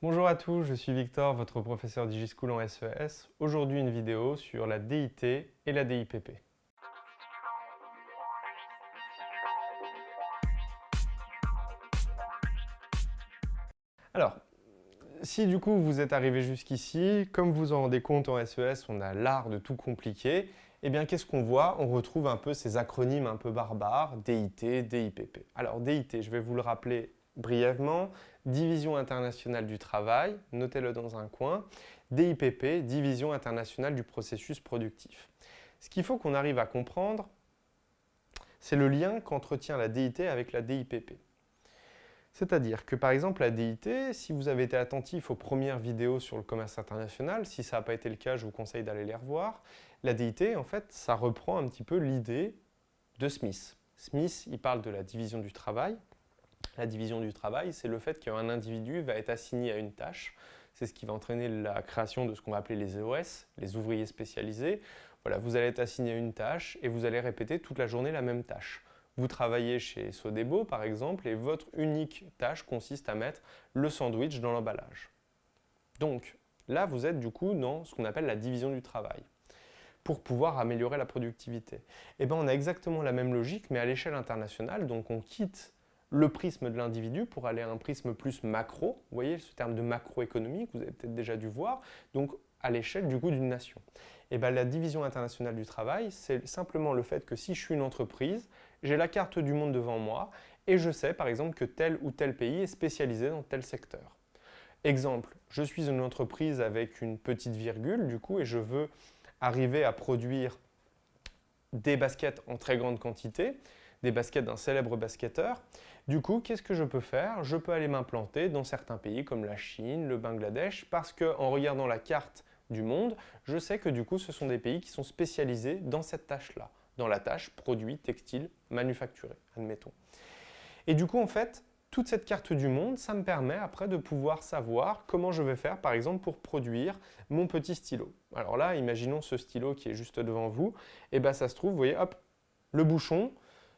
Bonjour à tous, je suis Victor, votre professeur DigiSchool en SES. Aujourd'hui, une vidéo sur la DIT et la DIPP. Alors, si du coup vous êtes arrivé jusqu'ici, comme vous en rendez compte en SES, on a l'art de tout compliquer. Eh bien, qu'est-ce qu'on voit? On retrouve un peu ces acronymes un peu barbares, DIT, DIPP. Alors, DIT, je vais vous le rappeler brièvement, Division internationale du travail, notez-le dans un coin. DIPP, Division internationale du processus productif. Ce qu'il faut qu'on arrive à comprendre, c'est le lien qu'entretient la DIT avec la DIPP. C'est-à-dire que par exemple la DIT, si vous avez été attentif aux premières vidéos sur le commerce international, si ça n'a pas été le cas, je vous conseille d'aller les revoir. La DIT, en fait, ça reprend un petit peu l'idée de Smith. Smith, il parle de la division du travail. La division du travail, c'est le fait qu'un individu va être assigné à une tâche. C'est ce qui va entraîner la création de ce qu'on va appeler les EOS, les ouvriers spécialisés. Voilà, vous allez être assigné à une tâche et vous allez répéter toute la journée la même tâche. Vous travaillez chez Sodebo, par exemple, et votre unique tâche consiste à mettre le sandwich dans l'emballage. Donc, là, vous êtes du coup dans ce qu'on appelle la division du travail, pour pouvoir améliorer la productivité. Et bien, on a exactement la même logique, mais à l'échelle internationale. Donc, on quitte le prisme de l'individu pour aller à un prisme plus macro. Vous voyez ce terme de macroéconomie que vous avez peut-être déjà dû voir. Donc, à l'échelle du coup d'une nation. Et bien, la division internationale du travail, c'est simplement le fait que si je suis une entreprise, j'ai la carte du monde devant moi et je sais par exemple que tel ou tel pays est spécialisé dans tel secteur. Exemple, je suis une entreprise avec une petite virgule du coup et je veux arriver à produire des baskets en très grande quantité, des baskets d'un célèbre basketteur. Du coup, qu'est-ce que je peux faire? Je peux aller m'implanter dans certains pays comme la Chine, le Bangladesh, parce qu'en regardant la carte du monde, je sais que du coup, ce sont des pays qui sont spécialisés dans cette tâche-là, dans la tâche produit, textile, manufacturé, admettons. Et du coup, en fait, toute cette carte du monde, ça me permet après de pouvoir savoir comment je vais faire, par exemple, pour produire mon petit stylo. Alors là, imaginons ce stylo qui est juste devant vous. Et bien, ça se trouve, vous voyez, hop, le bouchon,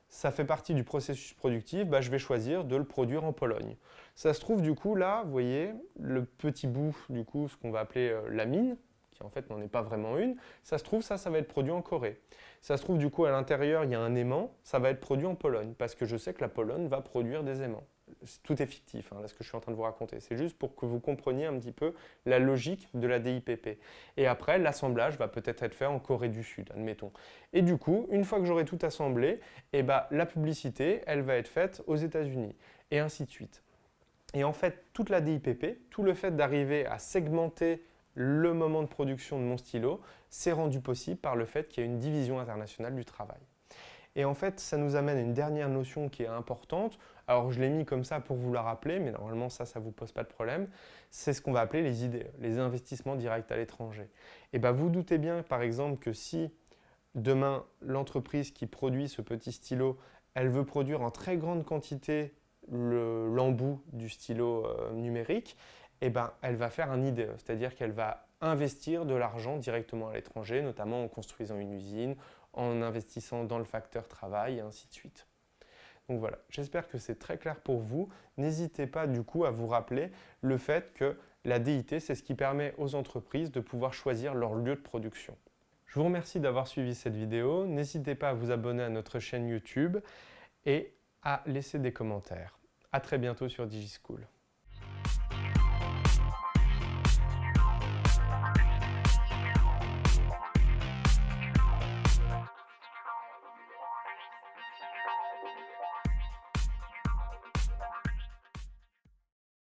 ça fait partie du processus productif, je vais choisir de le produire en Pologne. Ça se trouve, du coup, là, vous voyez, le petit bout, du coup, ce qu'on va appeler la mine, qui en fait n'en est pas vraiment une, ça se trouve, ça va être produit en Corée. Ça se trouve, du coup, à l'intérieur, il y a un aimant, ça va être produit en Pologne, parce que je sais que la Pologne va produire des aimants. Tout est fictif, là, ce que je suis en train de vous raconter. C'est juste pour que vous compreniez un petit peu la logique de la DIPP. Et après, l'assemblage va peut-être être fait en Corée du Sud, admettons. Et du coup, une fois que j'aurai tout assemblé, la publicité, elle va être faite aux États-Unis, et ainsi de suite. Et en fait, toute la DIPP, tout le fait d'arriver à segmenter le moment de production de mon stylo, c'est rendu possible par le fait qu'il y a une division internationale du travail. Et en fait, ça nous amène à une dernière notion qui est importante. Alors, je l'ai mis comme ça pour vous la rappeler, mais normalement, ça ne vous pose pas de problème. C'est ce qu'on va appeler les IDE, les investissements directs à l'étranger. Et vous doutez bien, par exemple, que si demain, l'entreprise qui produit ce petit stylo, elle veut produire en très grande quantité l'embout du stylo numérique, elle va faire un IDE, c'est-à-dire qu'elle va investir de l'argent directement à l'étranger, notamment en construisant une usine, en investissant dans le facteur travail et ainsi de suite. Donc voilà, j'espère que c'est très clair pour vous. N'hésitez pas du coup à vous rappeler le fait que la DIT, c'est ce qui permet aux entreprises de pouvoir choisir leur lieu de production. Je vous remercie d'avoir suivi cette vidéo. N'hésitez pas à vous abonner à notre chaîne YouTube et à laisser des commentaires. À très bientôt sur DigiSchool.